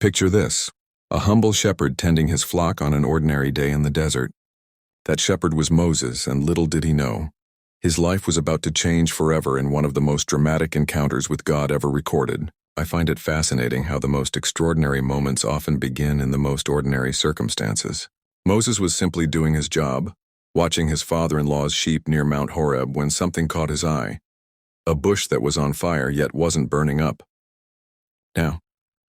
Picture this: a humble shepherd tending his flock on an ordinary day in the desert. That shepherd was Moses, and little did he know, his life was about to change forever in one of the most dramatic encounters with God ever recorded. I find it fascinating how the most extraordinary moments often begin in the most ordinary circumstances. Moses was simply doing his job, watching his father-in-law's sheep near Mount Horeb, when something caught his eye. A bush that was on fire yet wasn't burning up. Now,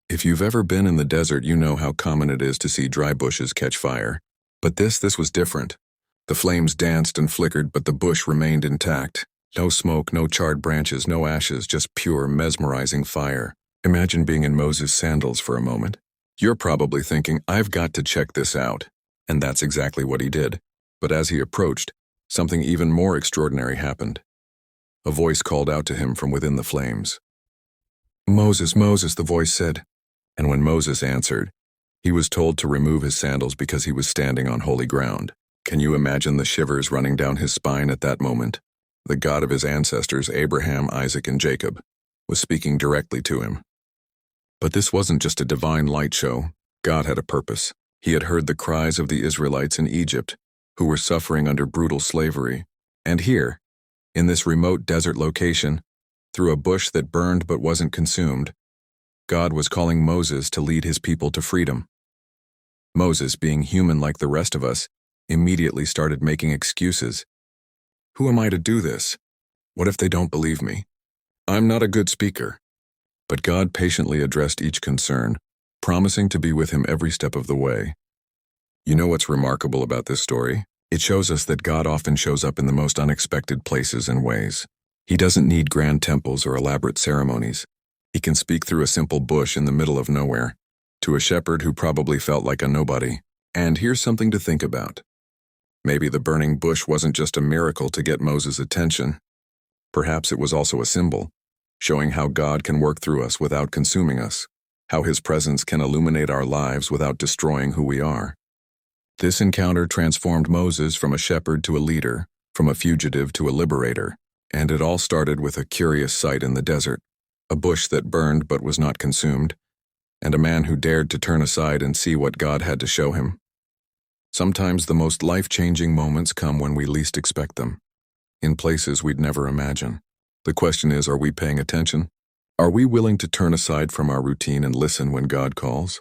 if you've ever been in the desert, you know how common it is to see dry bushes catch fire. But this was different. The flames danced and flickered, but the bush remained intact. No smoke, no charred branches, no ashes, just pure, mesmerizing fire. Imagine being in Moses' sandals for a moment. You're probably thinking, I've got to check this out. And that's exactly what he did. But as he approached, something even more extraordinary happened. A voice called out to him from within the flames. "Moses, Moses," the voice said. And when Moses answered, he was told to remove his sandals because he was standing on holy ground. Can you imagine the shivers running down his spine at that moment? The God of his ancestors, Abraham, Isaac, and Jacob, was speaking directly to him. But this wasn't just a divine light show. God had a purpose. He had heard the cries of the Israelites in Egypt, who were suffering under brutal slavery. And here, in this remote desert location, through a bush that burned but wasn't consumed, God was calling Moses to lead his people to freedom. Moses, being human like the rest of us, immediately started making excuses. Who am I to do this? What if they don't believe me? I'm not a good speaker. But God patiently addressed each concern, promising to be with him every step of the way. You know what's remarkable about this story? It shows us that God often shows up in the most unexpected places and ways. He doesn't need grand temples or elaborate ceremonies. He can speak through a simple bush in the middle of nowhere, to a shepherd who probably felt like a nobody. And here's something to think about. Maybe the burning bush wasn't just a miracle to get Moses' attention. Perhaps it was also a symbol, showing how God can work through us without consuming us, how his presence can illuminate our lives without destroying who we are. This encounter transformed Moses from a shepherd to a leader, from a fugitive to a liberator, and it all started with a curious sight in the desert, a bush that burned but was not consumed, and a man who dared to turn aside and see what God had to show him. Sometimes the most life-changing moments come when we least expect them, in places we'd never imagine. The question is, are we paying attention? Are we willing to turn aside from our routine and listen when God calls?